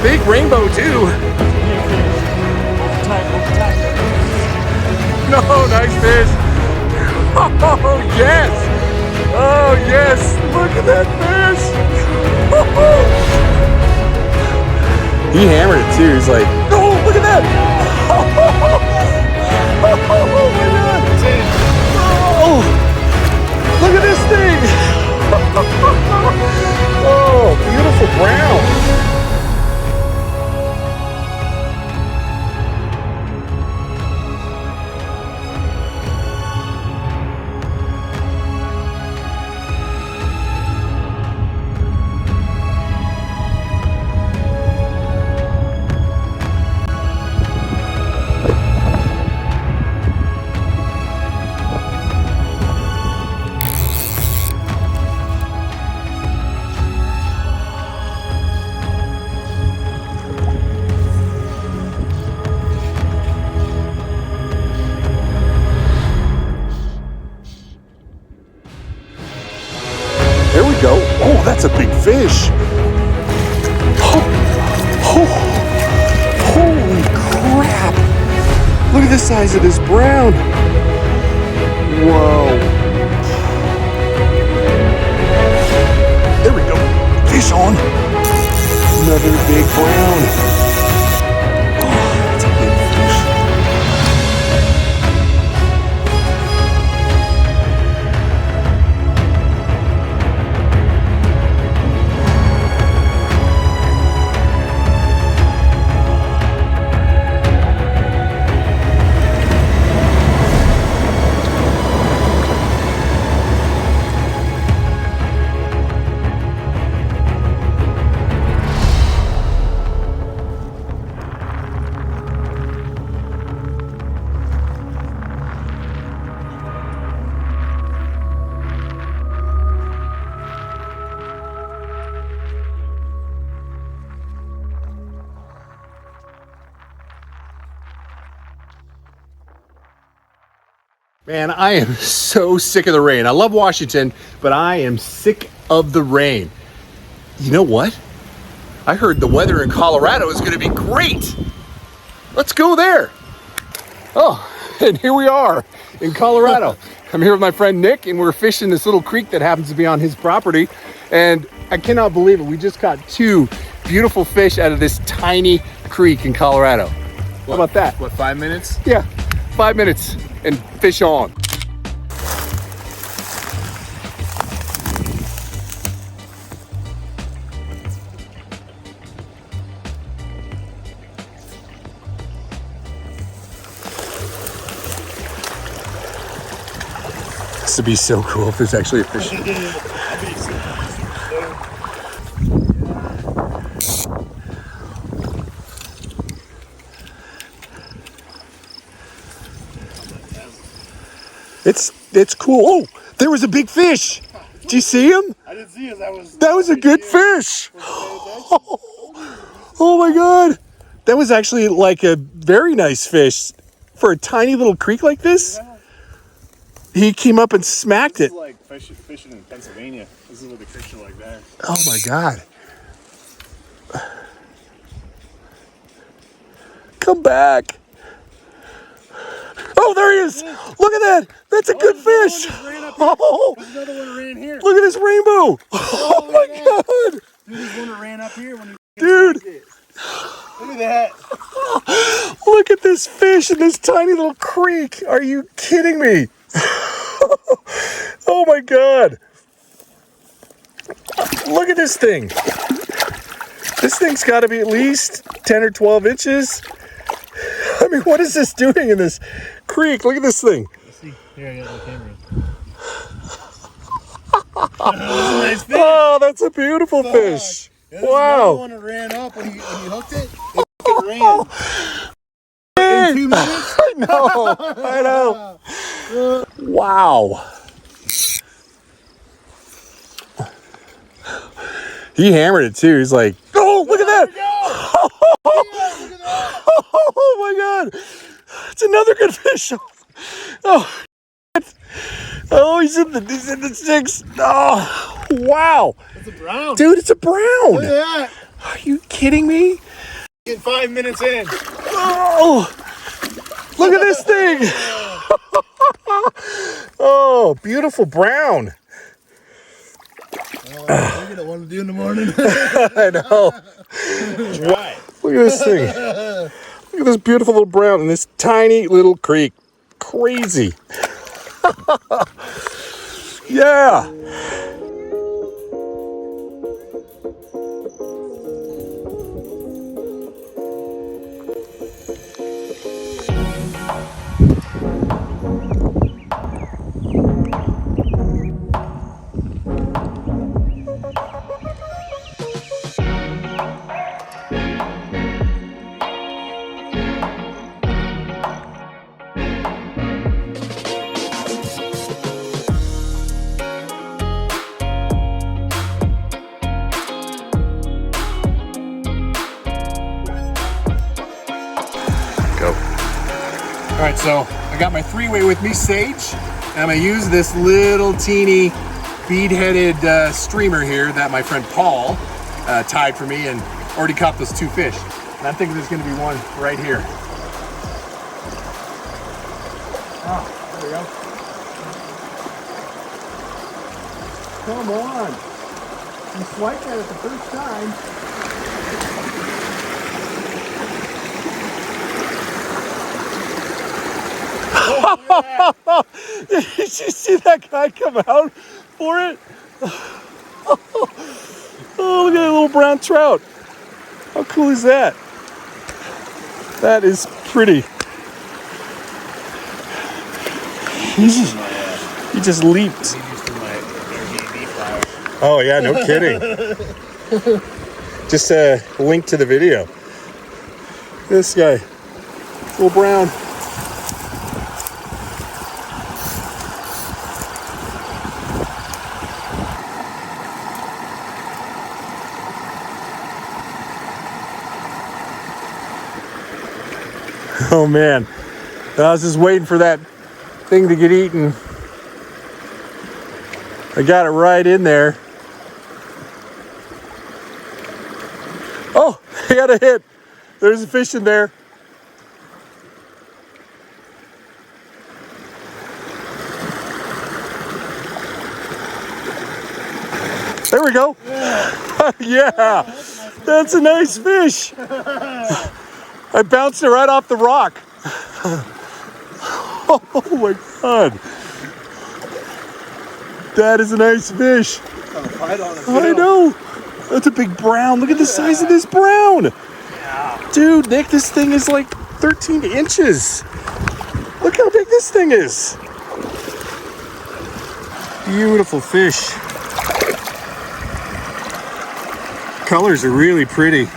big rainbow too. No, nice fish. Oh, yes. Oh, yes. Look at that fish. He hammered it too. He's like, oh, look at that. Oh, my God. Oh, look at this thing. Oh, beautiful brown. There we go. Oh, that's a big fish. Oh, oh, holy crap. Look at the size of this brown. Whoa. There we go. Fish on. Another big brown. Oh, that's a big fish. Man, I am so sick of the rain. I love Washington, but I am sick of the rain. You know what? I heard the weather in Colorado is going to be great. Let's go there. Oh, and here we are in Colorado. I'm here with my friend Nick, and we're fishing this little creek that happens to be on his property. And I cannot believe it. We just caught two beautiful fish out of this tiny creek in Colorado. How about that? What, 5 minutes? Yeah, 5 minutes and fish on. This would be so cool if there's actually a fish. It's cool. Oh, there was a big fish. Did you see him? I didn't see it. That was a good fish. Oh my God. That was actually like a very nice fish for a tiny little creek like this. He came up and smacked it. This is like fishing in Pennsylvania. This is what the fish are like there. Oh my God. Come back. Oh, there he is. Look at that. That's a good fish. Oh, There's another one that ran here. look at this rainbow. Oh my God. Dude, there's one that ran up here when he Dude. Look at that. Look at this fish in this tiny little creek. Are you kidding me? Oh my God. Look at this thing. This thing's got to be at least 10 or 12 inches. I mean, what is this doing in this creek? Look at this thing. See, here I got the camera. That's a nice fish. Oh, that's a beautiful fish. Yeah, Wow. one that ran up when you hooked it. It ran. In 2 minutes? I know. Wow. He hammered it too. He's like, oh, look at that. Oh my God. It's another good fish. Oh, oh, he's in the sticks. Oh, wow. It's a brown. Dude, it's a brown. Look at that. Are you kidding me? Get 5 minutes in. Oh, look at this thing. Oh, beautiful brown. Oh, you don't want to do in the morning. I know. Right. Look at this thing. Look at this beautiful little brown in this tiny little creek. Crazy. Yeah. Go. All right, so I got my 3-way with me, Sage. And I'm gonna use this little teeny bead-headed streamer here that my friend Paul tied for me and already caught those 2 fish. And I'm thinking there's gonna be one right here. Oh, there we go. Come on. You swiped at it the first time. Oh, did you see that guy come out for it? Oh, look at that little brown trout. How cool is that? That is pretty. He just leaped. Oh yeah, no kidding. Just a link to the video. This guy, little brown. Oh man, I was just waiting for that thing to get eaten. I got it right in there. Oh, I got a hit. There's a fish in there. There we go. Yeah, that's a nice fish. I bounced it right off the rock. Oh my God. That is a nice fish. I know. That's a big brown. Look at the size of this brown. Dude, Nick, this thing is like 13 inches. Look how big this thing is. Beautiful fish. Colors are really pretty.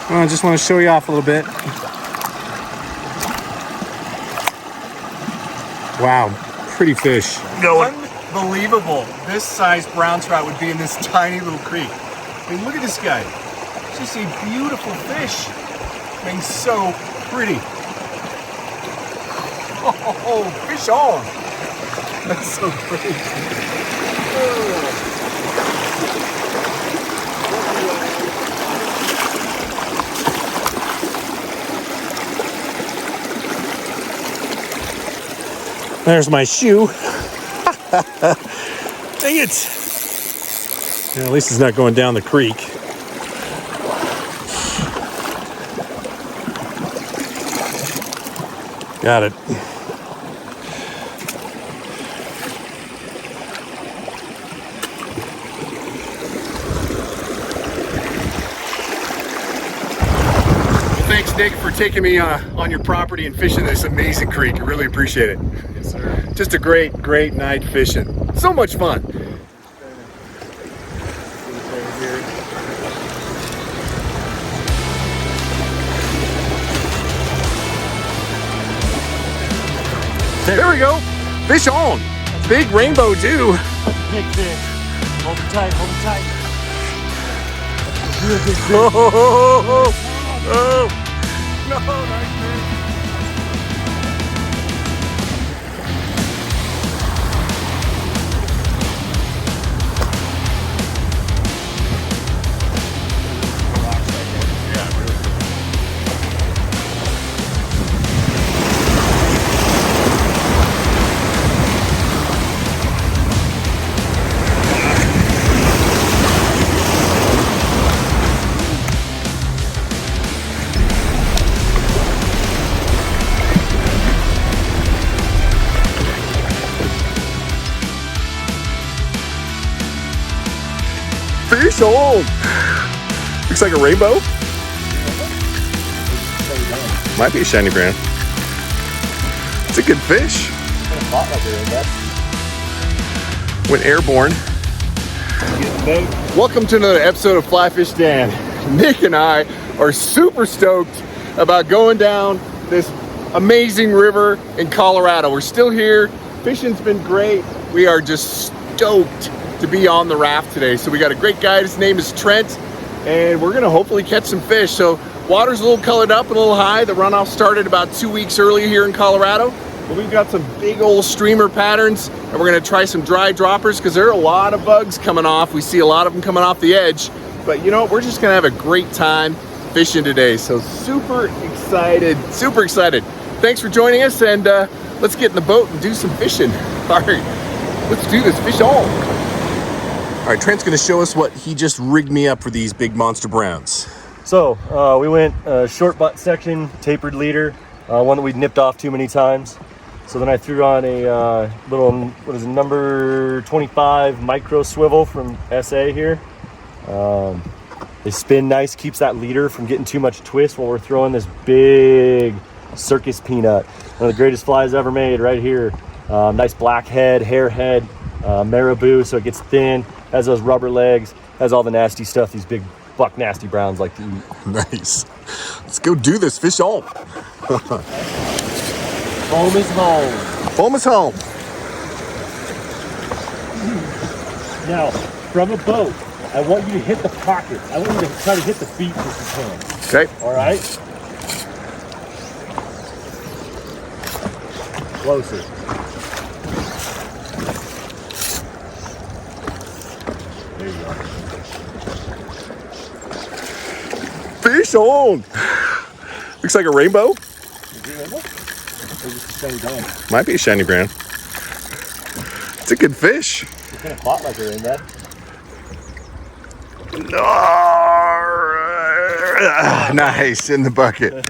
I just want to show you off a little bit. Wow, pretty fish. Unbelievable. This size brown trout would be in this tiny little creek. I mean, look at this guy. It's just a beautiful fish. I mean, so pretty. Oh, fish on. That's so pretty. Oh. There's my shoe. Dang it. Yeah, at least it's not going down the creek. Got it. Thanks, Nick, for taking me on your property and fishing this amazing creek. I really appreciate it. Yes, sir. Just a great, great night fishing. So much fun. There we go. Fish on. Big rainbow too. Big fish. Hold it tight, hold it tight. Real big fish. Oh, no, nice fish. Fish on. Looks like a rainbow. Might be a shiny brown. It's a good fish. Went airborne. Welcome to another episode of Fly Fish Dan. Nick and I are super stoked about going down this amazing river in Colorado. We're still here. Fishing's been great. We are just stoked to be on the raft today. So we got a great guide. His name is Trent, and we're gonna hopefully catch some fish. So water's a little colored up and a little high. The runoff started about 2 weeks earlier here in Colorado. But we've got some big old streamer patterns, and we're gonna try some dry droppers because there are a lot of bugs coming off. We see a lot of them coming off the edge. But you know, we're just gonna have a great time fishing today. So super excited, super excited. Thanks for joining us, and let's get in the boat and do some fishing. All right, let's do this, fish on. All right, Trent's gonna show us what he just rigged me up for these big monster browns. So we went short butt section, tapered leader, one that we'd nipped off too many times. So then I threw on a little, what is it, number 25 micro swivel from SA here. They spin nice, keeps that leader from getting too much twist while we're throwing this big circus peanut. One of the greatest flies ever made right here. Nice black head, hair head, marabou, so it gets thin, has those rubber legs, has all the nasty stuff these big buck nasty browns like to eat. Nice. Let's go do this, fish on. Home is home. Home is home. Now, from a boat, I want you to hit the pockets. I want you to try to hit the feet if you can. Okay. All right? Closer. There you go. Fish on. Looks like a rainbow. Might be a shiny brown. It's a good fish. It's gonna plot like a rainbow. Nice, in the bucket.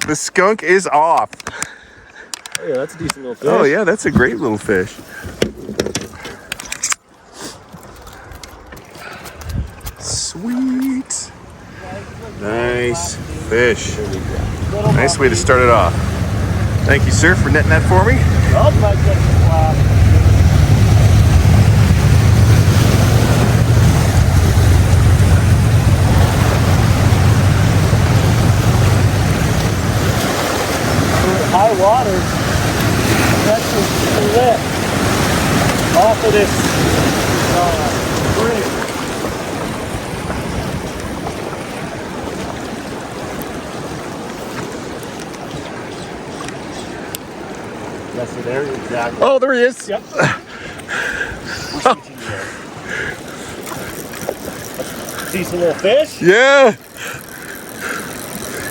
The skunk is off. Oh yeah, that's a decent little fish. Oh yeah, that's a great little fish. Sweet. Nice fish. Nice way to start it off. Thank you, sir, for netting that for me. Oh, my goodness, wow. High water, that's just lit off of this bridge. Yes, so there, exactly. Oh, there he is. Yep. Decent little fish. Yeah.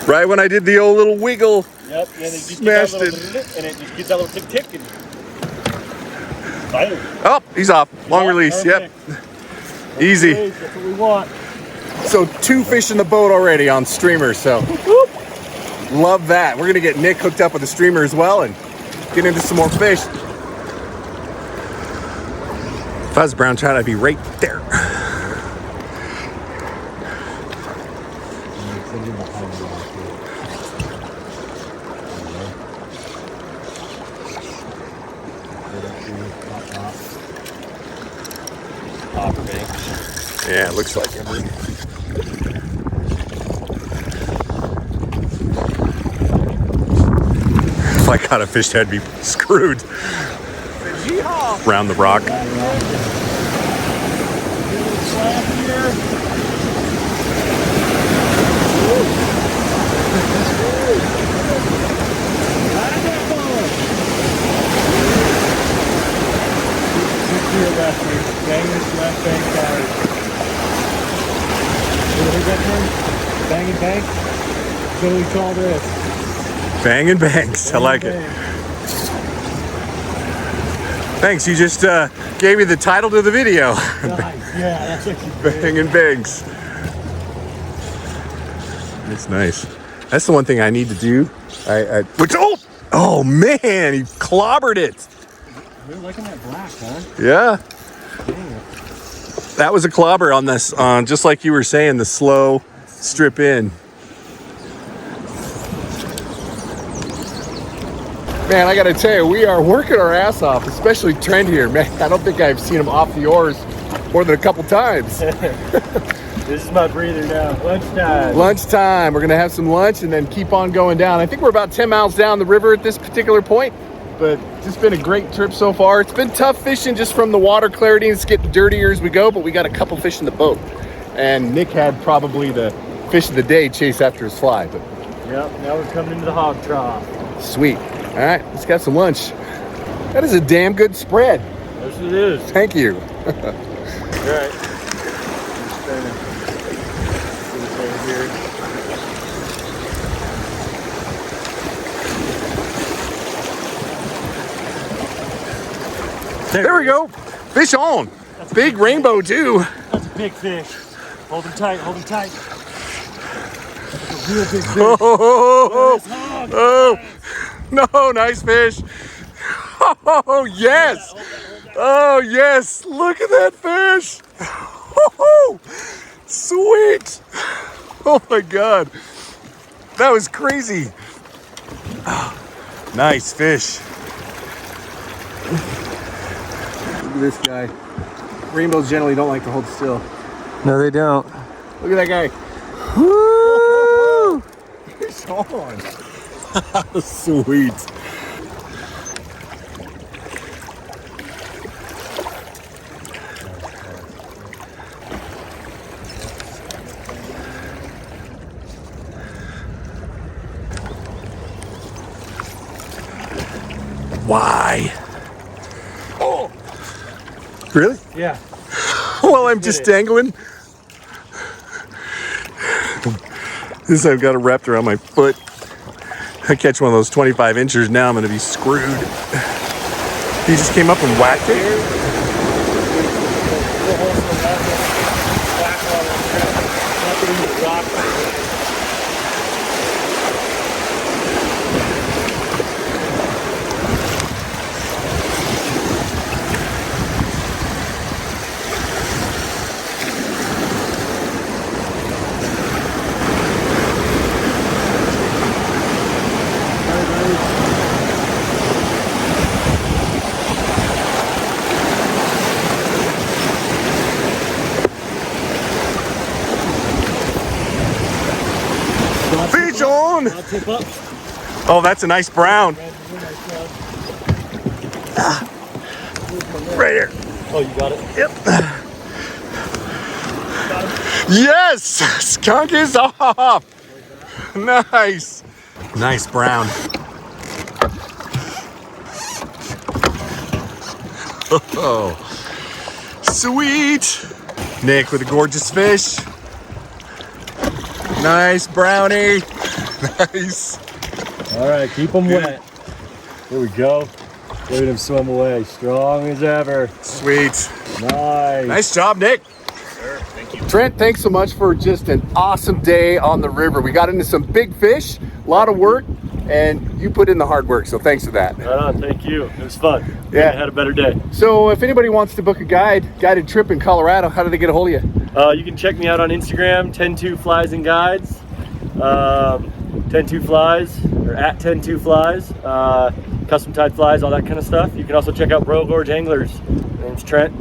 Right when I did the old little wiggle. Yep, and it just Smashed it. And it just gets that little tick tick and fire. Oh, he's off. Long release. Perfect. Yep. Easy. That's what we want. So 2 fish in the boat already on streamers. So love that. We're gonna get Nick hooked up with a streamer as well and get into some more fish. If I was brown trout, I'd be right there. Yeah, it looks like it. If I caught a fish, I'd be screwed. Round the rock. Bang and bang. That's what we call this. Bang and bangs. I like it. Thanks. You just gave me the title to the video. Nice. Yeah, that's what you did. Bang and bangs. That's nice. That's the one thing I need to do. Oh man, he clobbered it. You're liking that black, huh? Yeah. Dang it. That was a clobber on this, just like you were saying, the slow strip in. Man, I gotta tell you, we are working our ass off, especially Trent here. Man, I don't think I've seen him off the oars more than a couple times. This is my breather now. Lunchtime. Lunchtime. We're gonna have some lunch and then keep on going down. I think we're about 10 miles down the river at this particular point, but just been a great trip so far. It's been tough fishing just from the water clarity. It's getting dirtier as we go, but we got a couple fish in the boat. And Nick had probably the fish of the day chase after his fly. But yep, now we're coming into the hog trough. Sweet. All right, let's get some lunch. That is a damn good spread. Yes, it is. Thank you. All right. Just trying to see this over here. There we go. Fish on. Big rainbow too. That's a big fish. Hold him tight, hold him tight. That's a real big fish. Oh, no, nice fish. Oh, yes. Oh, yes. Look at that fish. Oh, sweet. Oh, my God. That was crazy. Nice fish. Look at this guy. Rainbows generally don't like to hold still. No, they don't. Look at that guy. Woo! Fish on. Sweet. Why? Oh. Really? Yeah. Well, I'm just dangling. This I've got a raptor on my foot. I catch one of those 25 inchers now, I'm gonna be screwed. He just came up and whacked it. Fish on! Oh, that's a nice brown. Right here. Oh, you got it? Yep. Yes! Skunk is off! Nice. Nice brown. Oh, sweet. Nick with a gorgeous fish. Nice brownie. Nice. All right, keep them wet. There we go. Look at him swim away, strong as ever. Sweet. Nice. Nice job, Nick. Sure, thank you. Trent, thanks so much for just an awesome day on the river. We got into some big fish, a lot of work, and you put in the hard work, so thanks for that. Right on, thank you. It was fun. Yeah. I had a better day. So if anybody wants to book a guided trip in Colorado, how do they get a hold of you? You can check me out on Instagram, 102 Flies and Guides. 102 Flies, or at 102 Flies. Custom tied flies, all that kind of stuff. You can also check out Bro Gorge Anglers. My name's Trent.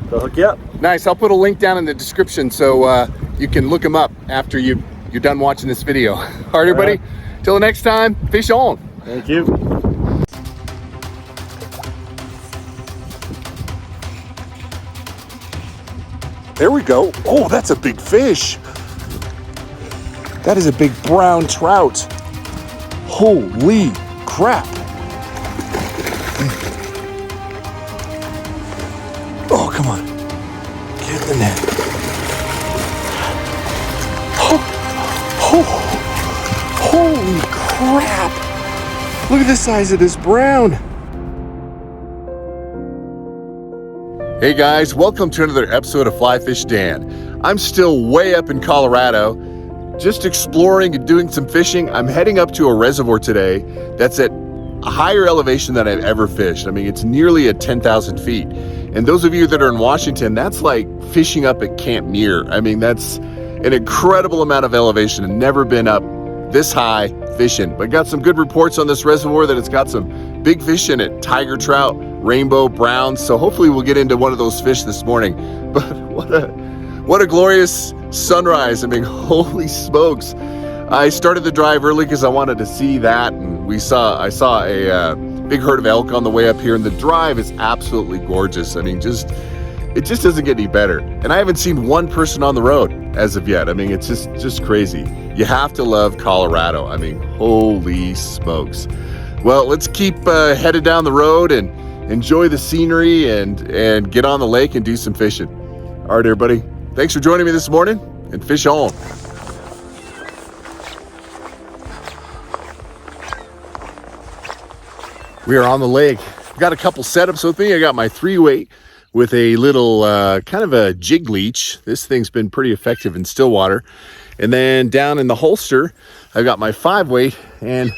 They'll hook you up. Nice. I'll put a link down in the description so you can look them up after you're done watching this video. All right, everybody. Till the next time, fish on. Thank you. There we go. Oh, that's a big fish. That is a big brown trout. Holy crap. Oh, come on. Get in the net. Oh, holy crap. Look at the size of this brown. Hey guys, welcome to another episode of Fly Fish Dan. I'm still way up in Colorado, just exploring and doing some fishing. I'm heading up to a reservoir today that's at higher elevation than I've ever fished. I mean, it's nearly at 10,000 feet. And those of you that are in Washington, that's like fishing up at Camp Muir. I mean, that's an incredible amount of elevation and never been up this high fishing. But got some good reports on this reservoir that it's got some big fish in it, tiger trout, rainbow, browns. So hopefully we'll get into one of those fish this morning. But what a glorious sunrise. I mean, holy smokes. I started the drive early because I wanted to see that, and I saw a big herd of elk on the way up here, and the drive is absolutely gorgeous. I mean, it just doesn't get any better. And I haven't seen one person on the road as of yet. I mean, it's just crazy. You have to love Colorado. I mean, holy smokes. Well, let's keep headed down the road and enjoy the scenery and get on the lake and do some fishing. All right, everybody. Thanks for joining me this morning, and fish on. We are on the lake. I've got a couple setups with me. I got my 3-weight with a little kind of a jig leech. This thing's been pretty effective in still water. And then down in the holster, I've got my 5-weight, and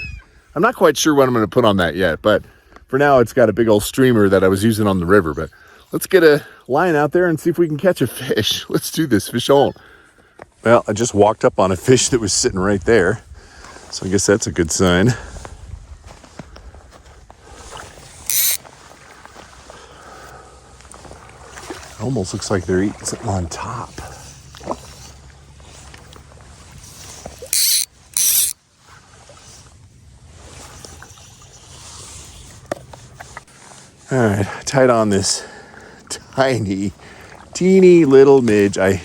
I'm not quite sure what I'm going to put on that yet. But for now, it's got a big old streamer that I was using on the river. But let's get a line out there and see if we can catch a fish. Let's do this. Fish on. Well, I just walked up on a fish that was sitting right there. So I guess that's a good sign. It almost looks like they're eating something on top. All right, I tied on this teeny little midge. I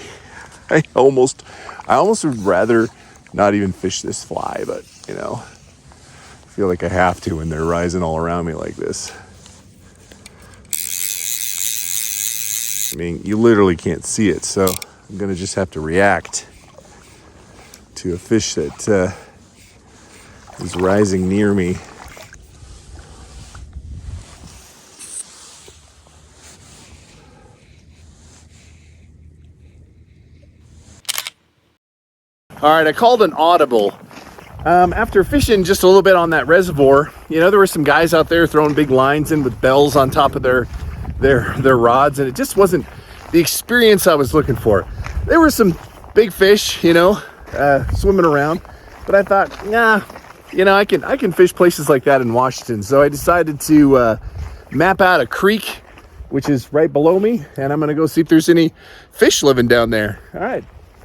almost would rather not even fish this fly, but you know, I feel like I have to when they're rising all around me like this. I mean, you literally can't see it, so I'm gonna just have to react to a fish that is rising near me. All right, I called an audible. After fishing just a little bit on that reservoir, you know, there were some guys out there throwing big lines in with bells on top of their rods, and it just wasn't the experience I was looking for. There were some big fish, you know, swimming around, but I thought, nah, you know, I can fish places like that in Washington. So I decided to map out a creek, which is right below me, and I'm gonna go see if there's any fish living down there. All right,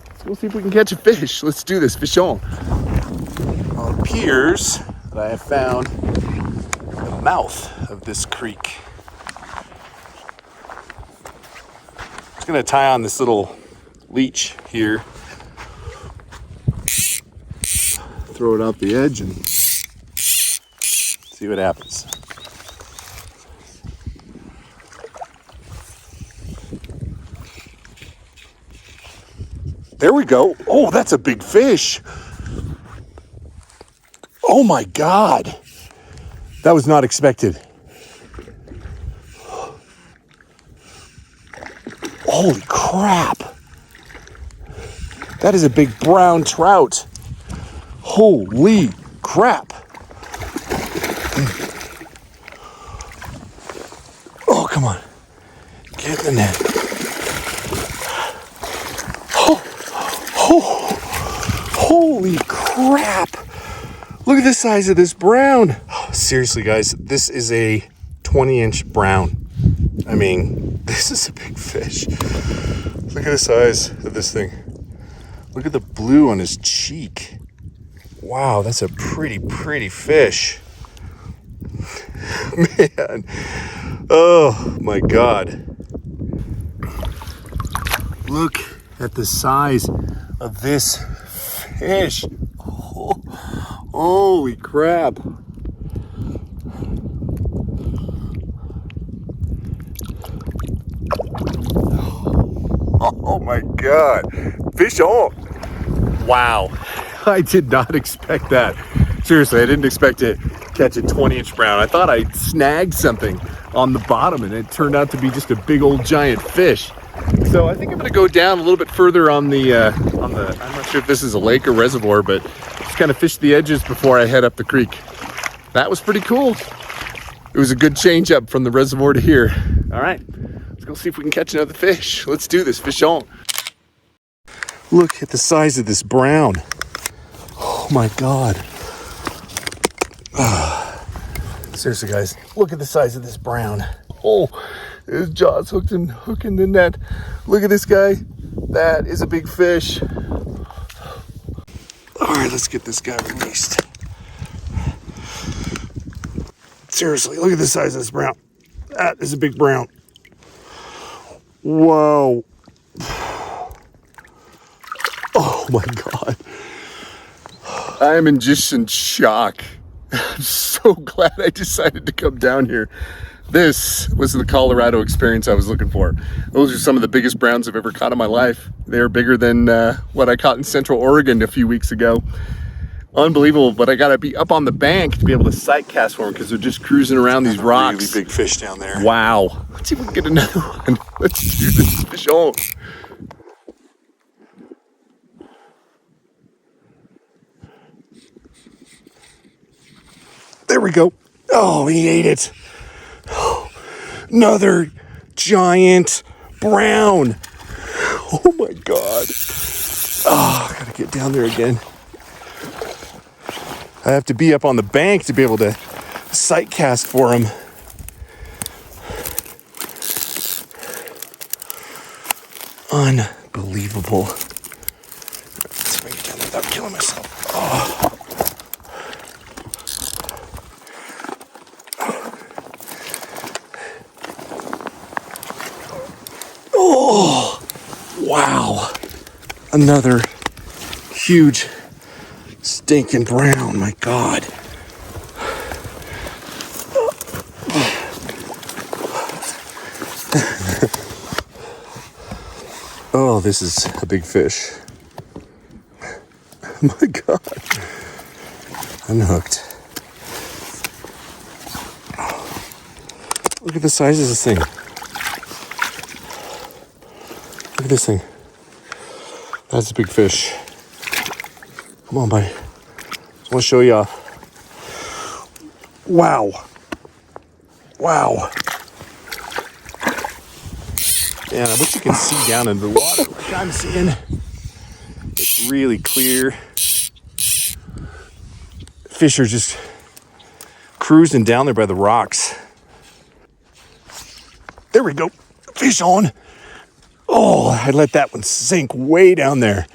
let's go see if we can catch a fish. Let's do this. Fish on. Well, it appears that I have found the mouth of this creek. Gonna tie on this little leech here, throw it out the edge and see what happens. There we go. Oh, that's a big fish. Oh my God, that was not expected. Holy crap. That is a big brown trout. Holy crap. Oh, come on. Get in the net. Holy crap. Look at the size of this brown. Seriously, guys, this is a 20-inch brown. I mean, this is a big fish. Look at the size of this thing. Look at the blue on his cheek. Wow, that's a pretty fish. Man. Oh my God. Look at the size of this fish. Oh, holy crap. Oh my God, fish on. Wow, I did not expect that. Seriously, I didn't expect to catch a 20-inch brown. I thought I snagged something on the bottom and it turned out to be just a big old giant fish. So I think I'm gonna go down a little bit further on the, I'm not sure if this is a lake or reservoir, but just kind of fish the edges before I head up the creek. that was pretty cool. It was a good change up from the reservoir to here. All right, let's go see if we can catch another fish. Let's do this, fish on. Look at the size of this brown. Oh my God. Seriously guys, look at the size of this brown. Oh, his jaw's hooked in the net. Look at this guy. That is a big fish. All right, let's get this guy released. Seriously, look at the size of this brown. That is a big brown. Whoa. Oh my God. I am just in shock. I'm so glad I decided to come down here. This was the Colorado experience I was looking for. Those are some of the biggest browns I've ever caught in my life. They're bigger than what I caught in Central Oregon a few weeks ago. Unbelievable, but I gotta be up on the bank to be able to sight cast for them because they're just cruising around these rocks. Really big fish down there. Wow. Let's see if we can get another one. Let's do this, fish on. There we go. Oh, he ate it. Another giant brown. Oh my God. Oh, I gotta get down there again. I have to be up on the bank to be able to sight cast for him. Unbelievable. Let's see if I can get down there without killing myself. Oh. Oh, wow. Another huge stinking brown, my God. Oh, this is a big fish. My God. I'm hooked. Look at the size of this thing. Look at this thing. That's a big fish. Come on, buddy. Just want to show you off. Wow. Wow. Man, I wish you could see down in the water like I'm seeing. It's really clear. Fish are just cruising down there by the rocks. There we go. Fish on. Oh, I let that one sink way down there.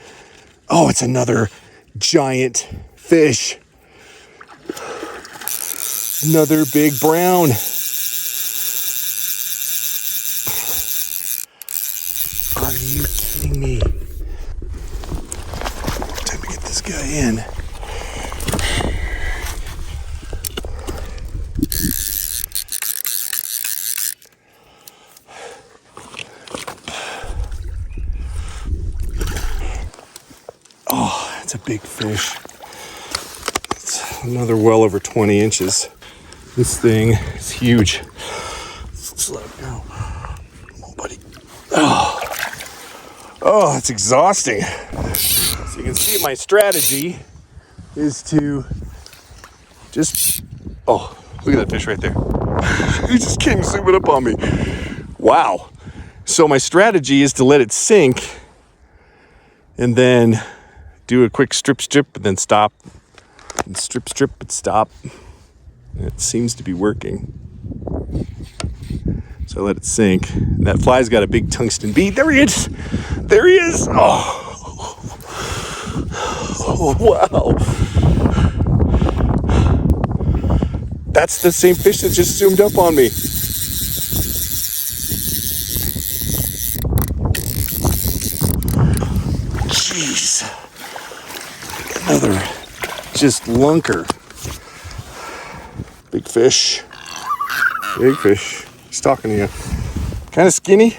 Oh, it's another giant fish. Another big brown. Are you kidding me? Time to get this guy in. Oh, that's a big fish. It's another well over 20 inches. This thing is huge. Let's let it go. Come on, buddy. Oh, it's exhausting. So you can see my strategy is to just, oh, look at that fish right there. He just came zooming up on me. Wow. So my strategy is to let it sink and then do a quick strip, and then stop. And strip, and stop. It seems to be working. So I let it sink. And that fly's got a big tungsten bead. There he is. There he is. Oh, wow. That's the same fish that just zoomed up on me. Jeez. Another just lunker. Big fish. Big fish. He's talking to you. Kind of skinny.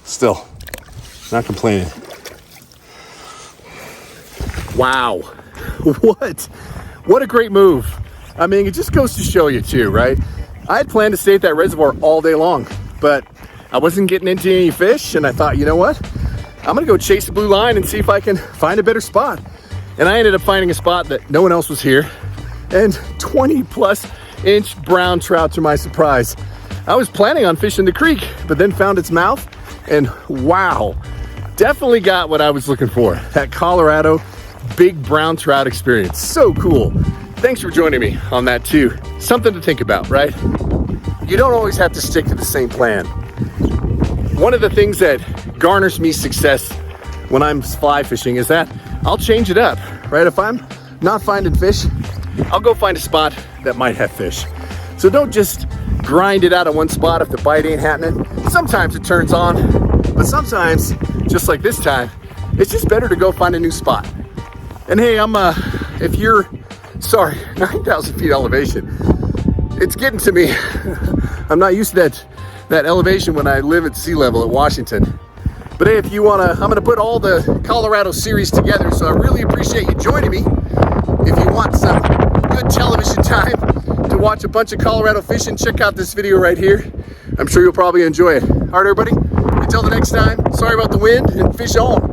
Still, not complaining. Wow. What a great move. I mean, it just goes to show you too, right? I had planned to stay at that reservoir all day long, but I wasn't getting into any fish, and I thought, you know what? I'm gonna go chase the blue line and see if I can find a better spot. And I ended up finding a spot that no one else was here. and 20+ inch brown trout to my surprise. I was planning on fishing the creek, but then found its mouth, and wow, definitely got what I was looking for. That Colorado big brown trout experience. So cool. Thanks for joining me on that too. Something to think about, right? You don't always have to stick to the same plan. One of the things that garners me success when I'm fly fishing is that I'll change it up, right? If I'm not finding fish, I'll go find a spot that might have fish. So don't just grind it out of one spot if the bite ain't happening. Sometimes it turns on, but sometimes, just like this time, it's just better to go find a new spot. And hey, if you're, 9,000 feet elevation, it's getting to me. I'm not used to that elevation when I live at sea level at Washington. But hey, if you wanna, I'm gonna put all the Colorado series together, so I really appreciate you joining me. If you want some good television time to watch a bunch of Colorado fishing, check out this video right here. I'm sure you'll probably enjoy it. All right, everybody, until the next time, sorry about the wind, and fish on.